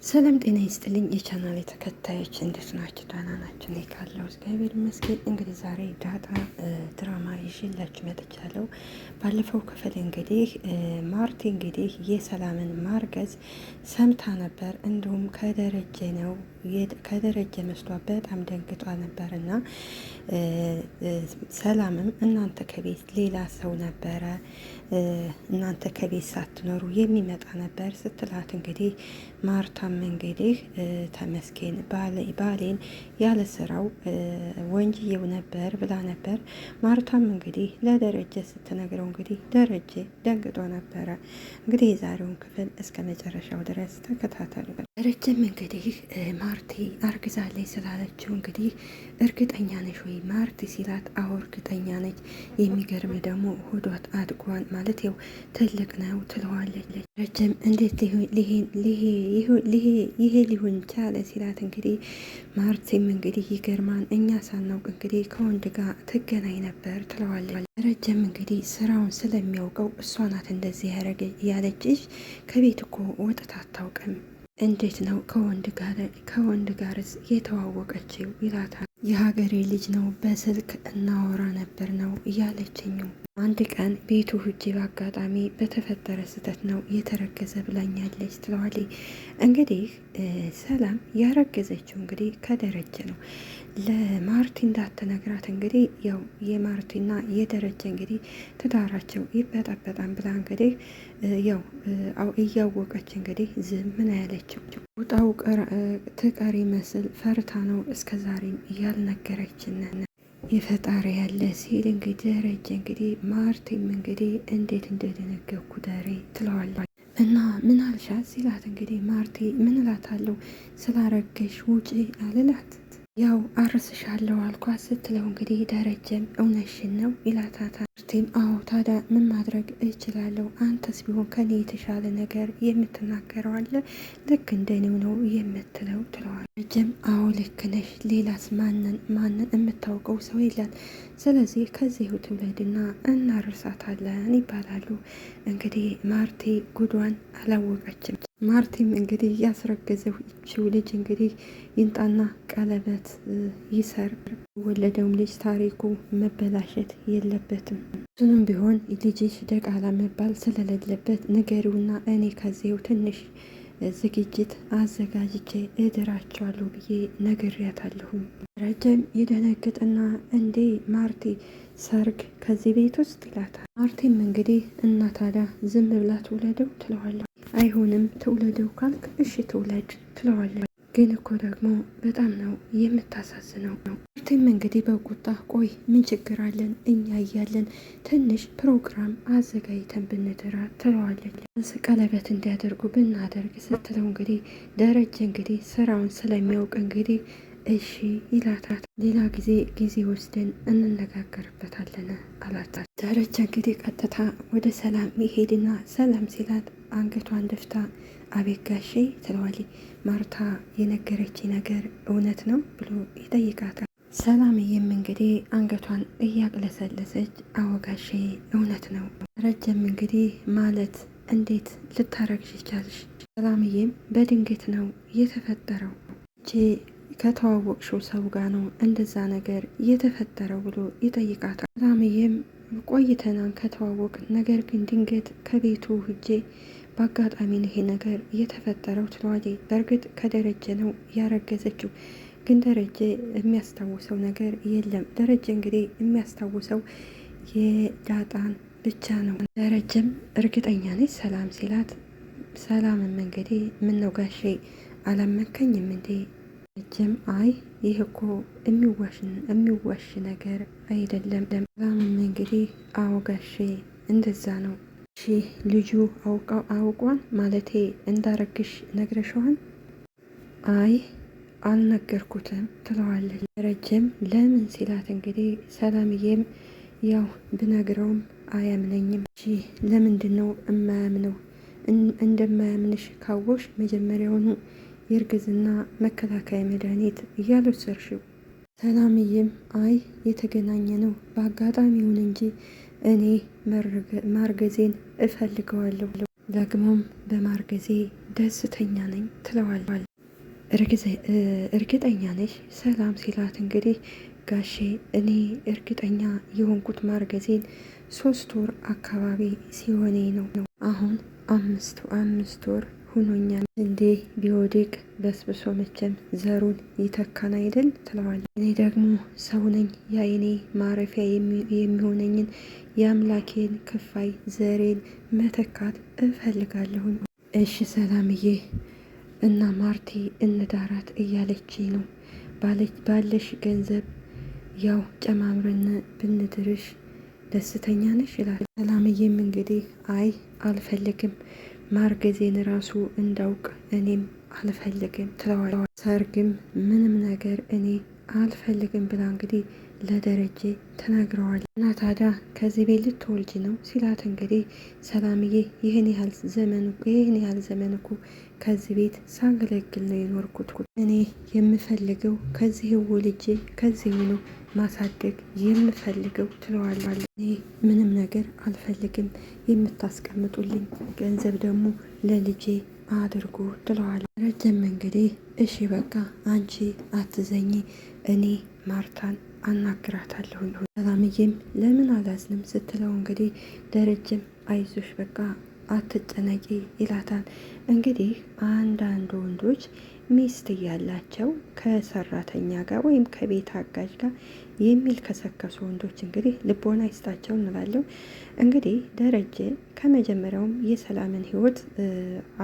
ሰላም ጤና ይስጥልኝ የቻናል ተከታዮች እንዴት ናችሁ? ደህና ናችሁ? እኔ ካለሁ እግዚአብሔር ይመስገን። እንግዲህ ዛሬ ዳጣ ድራማ ይዤላችሁ መጥቻለሁ። ባለፈው ክፍል እንግዲህ ማርቲ እንግዲህ የሰላምን ማርገዝ ሰምታ ነበር። እንዲሁም ከደረጀ መስሏ በጣም ደንግጧ ነበር እና ሰላምም እናንተ ከቤት ሌላ ሰው ነበረ እናንተ ከቤት ሳትኖሩ የሚመጣ ነበር ስትላት እንግዲህ ማርታም እንግዲህ ተመስገን ባሌን ያለ ስራው ወንጅየው ነበር ብላ ነበር። ማርታም እንግዲህ ለደረጀ ስትነግረው እንግዲህ ደረጀ ደንግጦ ነበረ። እንግዲህ የዛሬውን ክፍል እስከ መጨረሻው ድረስ ተከታተሉ። ደረጀም እንግዲህ ማርቲ አርግዛለች ስላለችው እንግዲህ እርግጠኛ ነሽ ወይ ማርቲ ሲላት፣ አዎ እርግጠኛ ነች። የሚገርም ደግሞ ሆዷት አድጓን ማለት ያው ትልቅ ነው ትለዋለች። ደረጀም እንዴት ይሄ ሊሆን ቻለ ሲላት እንግዲህ ማርቲም እንግዲህ ይገርማን እኛ ሳናውቅ እንግዲህ ከወንድ ጋር ትገናኝ ነበር ትለዋለች። ደረጀም እንግዲህ ስራውን ስለሚያውቀው እሷ ናት እንደዚህ ያለችሽ፣ ከቤት እኮ ወጥታ አታውቅም፣ እንዴት ነው ከወንድ ጋርስ የተዋወቀችው ይላታል። የሀገሬ ልጅ ነው በስልክ እናወራ ነበር ነው እያለችኝው። አንድ ቀን ቤቱ ሂጄ በአጋጣሚ በተፈጠረ ስህተት ነው የተረገዘ ብላኛለች ትለዋለች። እንግዲህ ሰላም ያረገዘችው እንግዲህ ከደረጀ ነው። ለማርቲ እንዳትነግራት እንግዲህ ያው የማርቲና የደረጀ እንግዲህ ትዳራቸው ይበጣበጣም ብላ እንግዲህ ያው እያወቀች እንግዲህ ዝም ምን ያለችው ውጣው ትቀሪ መስል ፈርታ ነው እስከዛሬም እያልነገረችን የፈጣሪ ያለ ሲል እንግዲህ ደረጀ እንግዲህ ማርቲም እንግዲህ እንዴት እንደደነገኩ ዳሬ ትለዋለች። እና ምን አልሻት ሲላት እንግዲህ ማርቲ ምን እላታለሁ ስላረገሽ ውጪ አልላት ያው አርስሻለሁ አልኳት ስትለው እንግዲህ ደረጀም እውነሽን ነው ይላታታል። ማርቲም አዎ ታዲያ ምን ማድረግ እችላለሁ? አንተስ ቢሆን ከኔ የተሻለ ነገር የምትናገረው አለ? ልክ እንደኔው ነው የምትለው ትለዋል። ደረጀም አዎ ልክ ነሽ፣ ሌላስ ማንን የምታውቀው ሰው የለም። ስለዚህ ከዚሁ ትውለድና እናርሳታለን ይባላሉ። እንግዲህ ማርቲ ጉዷን አላወቀችም። ማርቲም እንግዲህ ያስረገዘችው ልጅ እንግዲህ ይንጣና ቀለበት ይሰር፣ ወለደውም ልጅ ታሪኩ መበላሸት የለበትም። እሱንም ቢሆን ልጅሽ ደቃላ መባል ስለሌለበት ንገሪውና እኔ ከዚው ትንሽ ዝግጅት አዘጋጅቼ እድራቸዋለሁ ብዬ ነግሬያታለሁም። ደረጀም ይደነግጥና እንዴ ማርቲ ሰርግ ከዚህ ቤት ውስጥ ይላታል። ማርቲም እንግዲህ እና ታዲያ ዝም ብላ ትውለደው ትለዋለች። አይሆንም ትውለደው ካልክ እሺ ትውለድ ትለዋለች። ግን እኮ ደግሞ በጣም ነው የምታሳዝነው ነው። ማርቲም እንግዲህ በቁጣ ቆይ ምን ችግር አለን እኛ እያለን ትንሽ ፕሮግራም አዘጋጅተን ብንድራ ትለዋለች። ቀለበት እንዲያደርጉ ብናደርግ ስትለው እንግዲህ ደረጀ እንግዲህ ስራውን ስለሚያውቅ እንግዲህ እሺ ይላታል። ሌላ ጊዜ ወስደን እንነጋገርበታለን አላት። ደረጀ እንግዲህ ቀጥታ ወደ ሰላም ይሄድና ሰላም ሲላት አንገቷን ደፍታ አቤት ጋሼ ትለዋለች። ማርታ የነገረች ነገር እውነት ነው ብሎ ይጠይቃታል። ሰላምዬም እንግዲህ አንገቷን እያቅለሰለሰች አዎ ጋሼ እውነት ነው። ደረጀም እንግዲህ ማለት እንዴት ልታረግሽ ቻልሽ? ሰላምዬም በድንገት ነው የተፈጠረው ከተዋወቅሽው ሰው ጋር ነው እንደዛ ነገር የተፈጠረው ብሎ ይጠይቃታል። ሰላምዬም ቆይተናን ከተዋወቅ ነገር ግን ድንገት ከቤቱ ሂጄ በአጋጣሚ ነው ይሄ ነገር የተፈጠረው ትለዋለች። በእርግጥ ከደረጀ ነው ያረገዘችው፣ ግን ደረጀ የሚያስታውሰው ነገር የለም። ደረጀ እንግዲህ የሚያስታውሰው የዳጣን ብቻ ነው። ደረጀም እርግጠኛ ነች ሰላም ሲላት፣ ሰላምም እንግዲህ ምን ነው ጋሼ አላመከኝም እንዴ? ደረጀም አይ ይህ እኮ የሚዋሽ ነገር አይደለም። ሰላምም እንግዲህ አዎ ጋሼ እንደዛ ነው። እሺ ልጁ አውቋን ማለቴ እንዳረግሽ ነግረሽዋን? አይ አልነገርኩትም ትለዋለች። ደረጀም ለምን ሲላት እንግዲህ ሰላምዬም ያው ብነግረውም አያምነኝም። እሺ ለምንድን ነው እማያምነው? እንደማያምንሽ ካወሽ መጀመሪያውኑ የእርግዝና መከላከያ መድኃኒት እያልወሰድሽው። ሰላምዬም አይ የተገናኘ ነው በአጋጣሚ ይሁን እንጂ እኔ ማርገዜን እፈልገዋለሁ፣ ደግሞም በማርገዜ ደስተኛ ነኝ ትለዋለች። እርግጠኛ ነሽ ሰላም ሲላት እንግዲህ ጋሼ እኔ እርግጠኛ የሆንኩት ማርገዜን 3 ወር አካባቢ ሲሆኔ ነው። አሁን አምስት ወር ሁኖኛል። እንዴ ቢወድቅ በስብሶ መቼም ዘሩን ይተካን አይደል ትለዋለች። እኔ ደግሞ ሰው ነኝ፣ የአይኔ ማረፊያ የሚሆነኝን የአምላኬን ክፋይ ዘሬን መተካት እፈልጋለሁኝ። እሺ ሰላምዬ እና ማርቲ እንዳራት እያለች ነው። ባለሽ ገንዘብ ያው ጨማምረን ብንድርሽ ደስተኛ ነሽ ይላል። ሰላምዬም እንግዲህ አይ አልፈልግም፣ ማርገዜን ራሱ እንዳውቅ እኔም አልፈልግም ትለዋለች። ሰርግም ምንም ነገር እኔ አልፈልግም ብላ እንግዲህ ለደረጀ ተናግረዋል። እና ታዲያ ከዚህ ቤት ልትወልጂ ነው ሲላት እንግዲህ ሰላምዬ ይህን ያህል ዘመን እኮ ከዚህ ቤት ሳገለግል ነው የኖርኩት። እኔ የምፈልገው ከዚህ ወልጄ ከዚህ ነው ማሳደግ የምፈልገው ትለዋለች። እኔ ምንም ነገር አልፈልግም፣ የምታስቀምጡልኝ ገንዘብ ደግሞ ለልጄ አድርጉ ትለዋለች። ረጀም እንግዲህ እሺ በቃ አንቺ አትዘኝ፣ እኔ ማርታን አናግራታለሁ። ሰላምዬም ለምን አላዝንም ስትለው እንግዲህ ደረጀም አይዞሽ በቃ አትጨነቂ ይላታል። እንግዲህ አንዳንድ ወንዶች ሚስት እያላቸው ከሰራተኛ ጋር ወይም ከቤት አጋዥ ጋር የሚል ከሰከሱ ወንዶች እንግዲህ ልቦና ይስጣቸው እንላለው። እንግዲህ ደረጀ ከመጀመሪያውም የሰላምን ሕይወት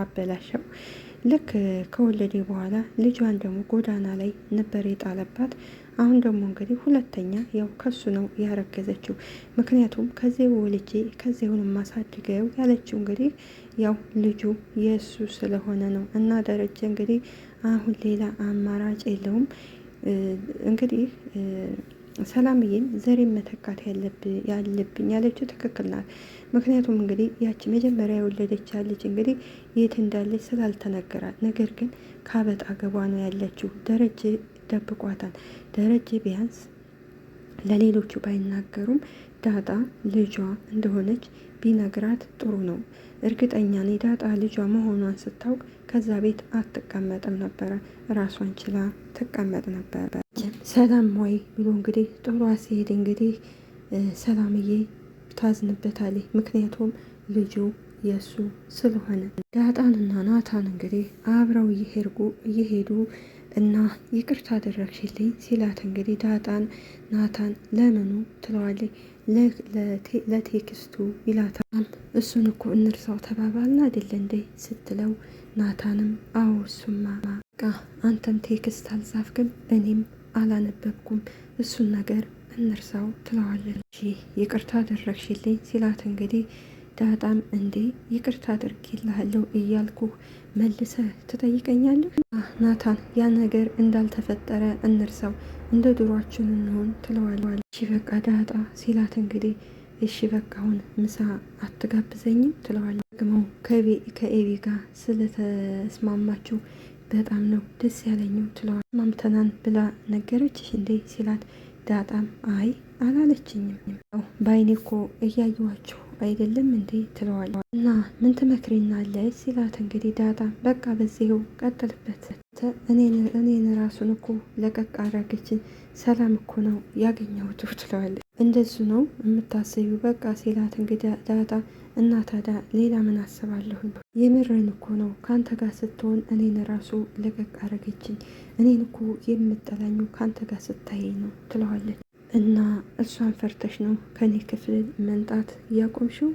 አበላሸው። ልክ ከወለደ በኋላ ልጇን ደግሞ ጎዳና ላይ ነበር የጣለባት። አሁን ደግሞ እንግዲህ ሁለተኛ ያው ከሱ ነው ያረገዘችው። ምክንያቱም ከዚህ ወልጄ ከዚሁን ማሳድገው ያለችው እንግዲህ ያው ልጁ የእሱ ስለሆነ ነው። እና ደረጀ እንግዲህ አሁን ሌላ አማራጭ የለውም። እንግዲህ ሰላምዬም ዘሬን መተካት ያለብኝ ያለችው ትክክል ናት። ምክንያቱም እንግዲህ ያቺ መጀመሪያ የወለደች ልጅ እንግዲህ የት እንዳለች ስላልተነገራል፣ ነገር ግን ከአበጣ ገቧ ነው ያለችው። ደረጀ ደብቋታል። ደረጀ ቢያንስ ለሌሎቹ ባይናገሩም ዳጣ ልጇ እንደሆነች ቢነግራት ጥሩ ነው። እርግጠኛ ነኝ ዳጣ ልጇ መሆኗን ስታውቅ ከዛ ቤት አትቀመጥም ነበረ፣ ራሷን ችላ ትቀመጥ ነበረ። ሰላም ወይ ብሎ እንግዲህ ጥሩ ሲሄድ እንግዲህ ሰላምዬ ታዝንበታለች። ምክንያቱም ልጁ የእሱ ስለሆነ ዳጣንና ናታን እንግዲህ አብረው እየሄዱ እና ይቅርታ አደረግሽልኝ ሲላት እንግዲህ ዳጣን ናታን ለምኑ ትለዋለች። ለቴክስቱ ይላታል። እሱን እኮ እንርሳው ተባባልን አይደለ እንዴ ስትለው ናታንም አዎ እሱማ በቃ አንተም ቴክስት አልጻፍክም እኔም አላነበብኩም፣ እሱን ነገር እንርሳው ትለዋለች። እሺ ይቅርታ አደረግሽልኝ ሲላት እንግዲህ ዳጣም እንዴ ይቅርታ አድርጌልሃለሁ እያልኩ መልሰህ ትጠይቀኛለህ? ናታን ያ ነገር እንዳልተፈጠረ እንርሳው፣ እንደ ድሯችን እንሆን ትለዋለች። እሺ በቃ ዳጣ ሲላት እንግዲህ እሺ በቃ አሁን ምሳ አትጋብዘኝም ትለዋለች። ደግሞ ከኤቢ ጋር ስለተስማማችሁ በጣም ነው ደስ ያለኝው ትለዋለች። ማምተናን ብላ ነገረችሽ እንዴ ሲላት ዳጣም አይ አላለችኝም፣ በአይኔ እኮ እያየኋችሁ አይደለም እንዴ ትለዋለች። እና ምን ትመክሪናለች ሲላት እንግዲህ ዳጣ በቃ በዚሁ ቀጥልበት፣ እኔን ራሱን እኮ ለቀቅ አረገችን፣ ሰላም እኮ ነው ያገኘሁት ትለዋለች። እንደሱ ነው የምታስቢው በቃ ሲላት እንግዲህ ዳጣ እና ታዲያ ሌላ ምን አስባለሁ? የምርን እኮ ነው ከአንተ ጋር ስትሆን እኔን ራሱ ለቀቅ አረገችኝ፣ እኔን እኮ የምጠላኙ ከአንተ ጋር ስታየኝ ነው ትለዋለች። እና እሷን ፈርተሽ ነው ከኔ ክፍል መንጣት እያቆምሽው?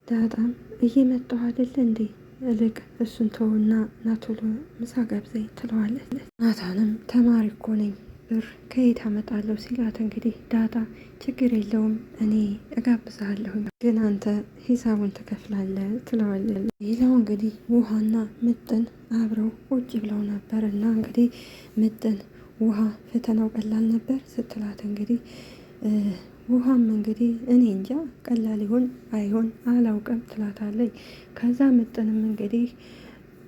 ዳጣም እየመጣሁ አይደለ እንዴ እልቅ እሱን ተውና ናቶሎ ምሳ ጋብዘኝ ትለዋለች። ናታንም ተማሪ እኮ ነኝ ብር ከየት አመጣለሁ ሲላት እንግዲህ ዳጣ ችግር የለውም እኔ እጋብዛለሁ፣ ግን አንተ ሂሳቡን ትከፍላለህ ትለዋለች። ሌላው እንግዲህ ውሃና ምጥን አብረው ቁጭ ብለው ነበር እና እንግዲህ ምጥን ውሃ ፈተናው ቀላል ነበር ስትላት እንግዲህ ውሃም እንግዲህ እኔ እንጃ ቀላል ይሆን አይሆን አላውቅም ትላታለች። ከዛ ምጥንም እንግዲህ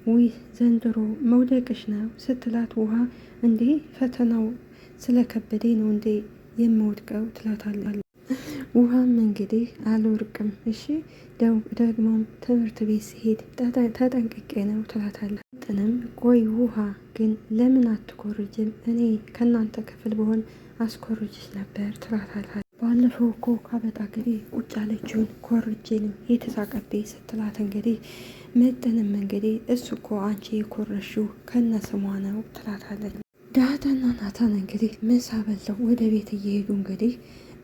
ውይ ዘንድሮ መውደቅሽ ነው ስትላት ውሃ እንዴ ፈተናው ስለከበደ ነው እንዴ የምወድቀው ትላታለች። ውሃም እንግዲህ አልወርቅም እሺ ደግሞም ትምህርት ቤት ሲሄድ ተጠንቅቄ ነው ትላታለች። ጥንም ቆይ ውሃ ግን ለምን አትኮርጅም? እኔ ከእናንተ ክፍል በሆን አስኮርጅሽ ነበር ትላታለች። ባለፈው እኮ ካበጣ እንግዲህ ቁጭ ያለችውን ኮርጅንም የተሳቀቤ ስትላት እንግዲህ ምጥንም እንግዲህ እሱ እኮ አንቺ የኮረሽው ከነ ስሟ ነው ትላታለች። ዳጣና ናታን እንግዲህ ምሳ በለው ወደ ቤት እየሄዱ እንግዲህ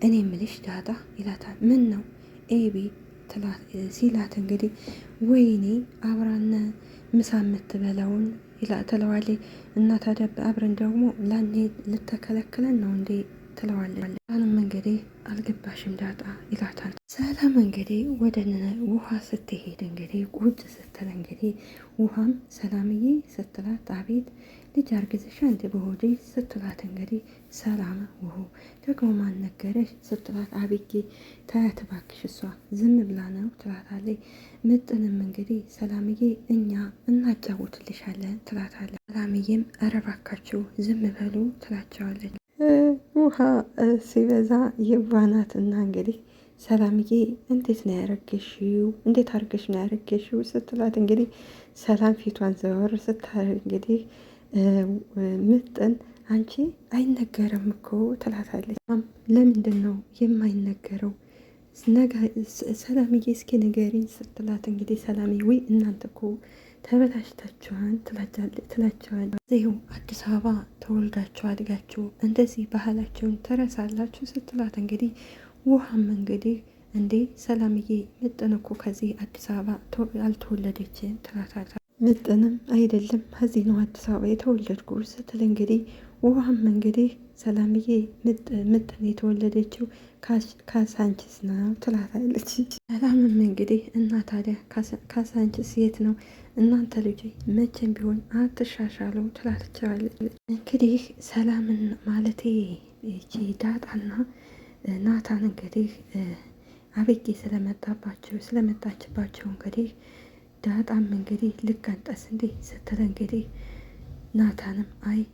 እኔ ምልሽ ዳጣ ይላታል። ምን ነው ኤቢ ሲላት እንግዲህ ወይኔ አብራነ ምሳ የምትበላውን ትለዋለች። እና ታዲያ አብረን ደግሞ ላኔ ልተከለክለን ነው እንዴ ትለዋለች። ሰላም እንግዲህ አልገባሽም ዳጣ ይላታል። ሰላም እንግዲህ ወደ ውሃ ስትሄድ እንግዲህ ቁጭ ስትል እንግዲህ ውሃም ሰላምዬ ስትላት አቤት ልጅ አርግዝሻ እንደ በሆዴ ስትላት እንግዲህ ሰላም ውሁ ደግሞ ማን ነገረሽ ስትላት አቤጌ ታያት እባክሽ እሷ ዝም ብላ ነው ትላታለች። ምጥንም እንግዲህ ሰላምዬ እኛ እናጫውትልሻለን ትላታለች። ሰላምዬም ኧረ እባካችሁ ዝም በሉ ትላቸዋለች። ውሃ ሲበዛ የባናት እና እንግዲህ ሰላምዬ እንዴት ነው ያረገሽው? እንዴት አርገሽ ነው ያረገሽው? ስትላት እንግዲህ ሰላም ፊቷን ዘወር ስታደርግ እንግዲህ ምጥን አንቺ አይነገርም እኮ ትላታለች። ለምንድን ነው የማይነገረው? ሰላምዬ እስኪ ንገሪኝ ስትላት እንግዲህ ሰላምዬ ወይ እናንተ እኮ ተበላሽታችኋን ትላቸዋል። እዚሁ አዲስ አበባ ተወልዳችሁ አድጋችሁ እንደዚህ ባህላቸውን ተረሳላችሁ ስትላት እንግዲህ ውሃም እንግዲህ እንዴ ሰላምዬ ምጥን እኮ ከዚህ አዲስ አበባ አልተወለደችም ትላታለች። ምጥንም አይደለም ከዚህ ነው አዲስ አበባ የተወለድኩ ስትል እንግዲህ ውሃም እንግዲህ ሰላምዬ ምጥን የተወለደችው ካሳንችስ ነው ትላታለች። ሰላምም እንግዲህ እና ታዲያ ካሳንችስ የት ነው? እናንተ ልጅ መቼም ቢሆን አትሻሻሉ ትላትቸዋለች። እንግዲህ ሰላምን ማለቴ ይቺ ዳጣና ናታን እንግዲህ አቤጌ ስለመጣችባቸው እንግዲህ ዳጣም እንግዲህ ልቀንጠስ እንዴ ስትል እንግዲህ ናታንም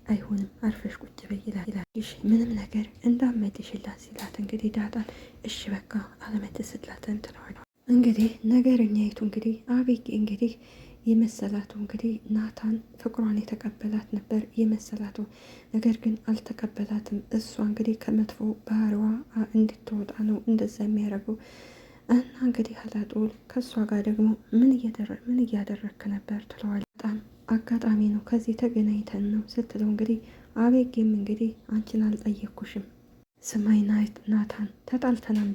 አይሆንም አርፈሽ ቁጭ በይ ይላል። እሺ ምንም ነገር እንዳመጥሽላት ሲላት እንግዲህ ዳጣን እሺ በቃ አለመጥስላትን ትለዋለች። እንግዲህ ነገረኛይቱ እንግዲህ አቤጌ እንግዲህ የመሰላቱ እንግዲህ ናታን ፍቅሯን የተቀበላት ነበር የመሰላቱ፣ ነገር ግን አልተቀበላትም። እሷ እንግዲህ ከመጥፎ ባህሪዋ እንድትወጣ ነው እንደዛ የሚያደርገው። እና እንግዲህ አላጦል ከእሷ ጋር ደግሞ ምን እያደረግክ ነበር ትለዋለች። በጣም አጋጣሚ ነው ከዚህ ተገናኝተን ነው ስትለው እንግዲህ አቤጌም እንግዲህ አንቺን አልጠየኩሽም ስማይ ናታን ተጣልተናል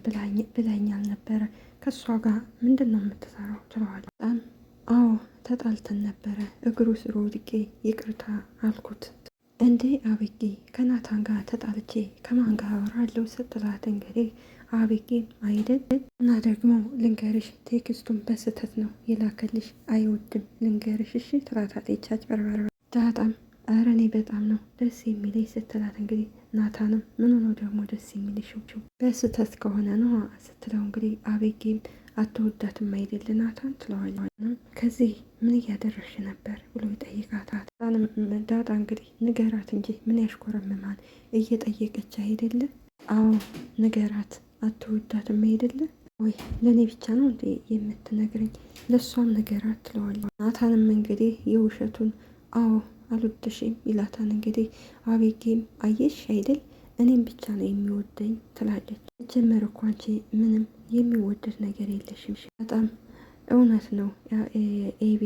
ብላኛል ነበረ ከእሷ ጋር ምንድን ነው የምትሰራው ትለዋለች። በጣም አዎ ተጣልተን ነበረ እግሩ ስር ወድቄ ይቅርታ አልኩት። እንዴ አቤጌ ከናታን ጋር ተጣልቼ ከማን ጋር አወራለሁ ስትላት እንግዲህ አቤጌም አይደል እና ደግሞ ልንገርሽ ቴክስቱን በስህተት ነው የላከልሽ አይወድም ልንገርሽ እሺ ትላታለች። አጭበርባሪ ዳጣም ኧረ እኔ በጣም ነው ደስ የሚለኝ ስትላት እንግዲህ ናታንም ምን ነው ደግሞ ደስ የሚልሽ በስህተት ከሆነ ነው ስትለው እንግዲህ አቤጌም አትወዳትም አይደል ናታን ትለዋለች። ከዚህ ምን እያደረግሽ ነበር ብሎ ይጠይቃታል። ዳጣ እንግዲህ ንገራት እንጂ ምን ያሽኮረምማል እየጠየቀች አይደለ? አዎ ንገራት አትወዳትም አይደለ ወይ ለእኔ ብቻ ነው እንዴ የምትነግረኝ? ለእሷም ንገራት ትለዋለች። ናታንም እንግዲህ የውሸቱን አዎ አልወደሽም ይላታል። እንግዲህ አቤጌም አየሽ አይደል እኔም ብቻ ነው የሚወደኝ ትላለች። ጀመር እኮ አንቺ ምንም የሚወደድ ነገር የለሽም። በጣም እውነት ነው ኤቢ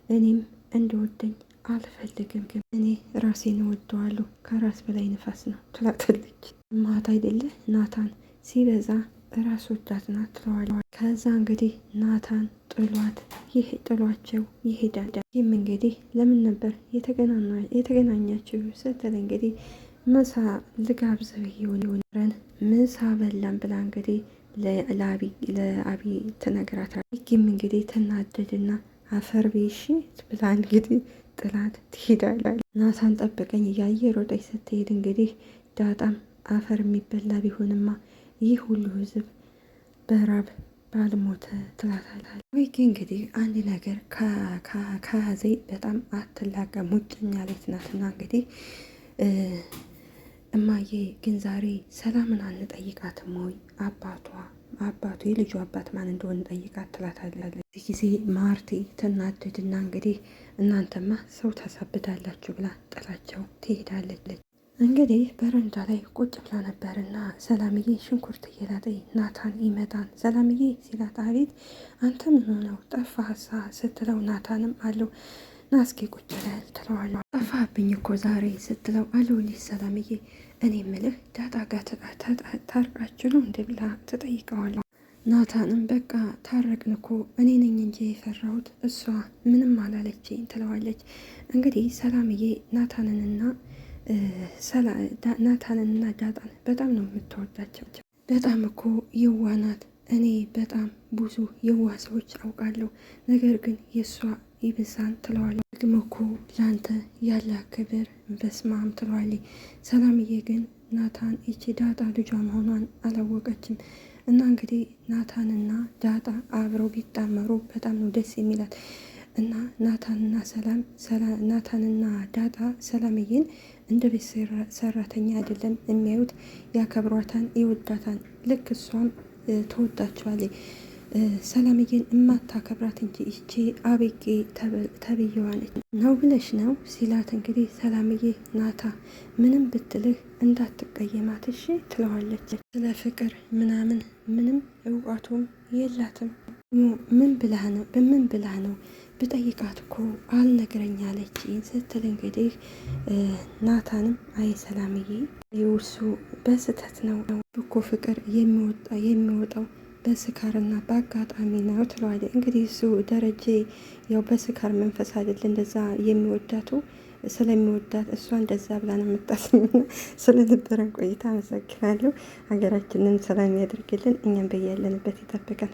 እኔም እንዲወደኝ አልፈልግም፣ ግን እኔ ራሴን እወደዋለሁ ከራስ በላይ ንፋስ ነው ትላታለች። ማታ አይደለ ናታን ሲበዛ ራስ ወዳድ ናት ትለዋለች። ከዛ እንግዲህ ናታን ጥሏቸው ይሄዳል። ይህም እንግዲህ ለምን ነበር የተገናኛችሁ ስትል እንግዲህ ምሳ ልጋብዝ ብዬውን ምሳ በላን ብላ እንግዲህ ለአቢ ትነግራታለች። ይህም እንግዲህ ትናደድና አፈር ቤሽ ብላ እንግዲህ ጥላት ትሄዳለች። ናታን ጠብቀኝ እያየ ሮጠች ስትሄድ እንግዲህ ዳጣም አፈር የሚበላ ቢሆንማ ይህ ሁሉ ሕዝብ በራብ ባልሞተ ትላታለች። ወይ እንግዲህ አንድ ነገር ከያዘኝ በጣም አትላቀም ሙጭኛ ሌት ናትና እንግዲህ እማዬ ግን ዛሬ ሰላምን አንጠይቃትም ወይ? አባቱ የልጁ አባት ማን እንደሆነ ጠይቃት ትላታለች። እዚህ ጊዜ ማርቲ ትናደድና እንግዲህ እናንተማ ሰው ታሳብዳላችሁ ብላ ጥላቸው ትሄዳለች። እንግዲህ በረንዳ ላይ ቁጭ ብላ ነበርና ሰላምዬ ሽንኩርት እየላጠ ናታን ይመጣል። ሰላምዬ ሲላት አቤት አንተ ምን ሆነው ጠፋህሳ ስትለው ናታንም አለው ናስኪ ቁጭ በል ትለዋለች። ጠፋብኝ እኮ ዛሬ ስትለው አለሁልሽ ሰላምዬ እኔ ምልህ ዳጣ ጋር ታርቃችሁ ነው እንደ ብላ ትጠይቀዋለሁ። ናታንም በቃ ታረቅን እኮ እኔ ነኝ እንጂ የፈራሁት እሷ ምንም አላለችኝ ትለዋለች። እንግዲህ ሰላምዬ ናታንንና ዳጣን በጣም ነው የምትወዳቸው። በጣም እኮ የዋህ ናት። እኔ በጣም ብዙ የዋህ ሰዎች አውቃለሁ፣ ነገር ግን የእሷ ይብሳን ትለዋለች። ደግሞ እኮ ለአንተ ያለ ክብር በስማም ትለዋለች። ሰላምዬ ግን ናታን ይቺ ዳጣ ልጇ መሆኗን አላወቀችም። እና እንግዲህ ናታንና ዳጣ አብረው ቢጣመሩ በጣም ነው ደስ የሚላት። እና ናታንና ዳጣ ሰላምዬን እንደ ቤት ሰራተኛ አይደለም የሚያዩት፣ ያከብሯታን፣ ይወዳታን። ልክ እሷም ትወዳቸዋለች። ሰላምዬን እማታከብራት እንጂ ይቺ አቤጌ ተብየዋለች ነው ብለሽ ነው ሲላት፣ እንግዲህ ሰላምዬ ናታ ምንም ብትልህ እንዳትቀየማት እሺ ትለዋለች። ስለ ፍቅር ምናምን ምንም እውቀቱም የላትም። ምን ብላህ ነው ብጠይቃት እኮ አልነግረኛለች ስትል፣ እንግዲህ ናታንም አይ ሰላምዬ የውሱ በስህተት ነው እኮ ፍቅር የሚወጣው በስካርና በአጋጣሚ ነው ትለዋለች። እንግዲህ እሱ ደረጀ ያው በስካር መንፈስ አይደል እንደዛ የሚወዳቱ ስለሚወዳት እሷ እንደዛ ብላ ነው የምታስኝ። ስለነበረን ቆይታ አመሰግናለሁ። ሀገራችንን ሰላም ያደርግልን፣ እኛም በያለንበት ይጠብቀን።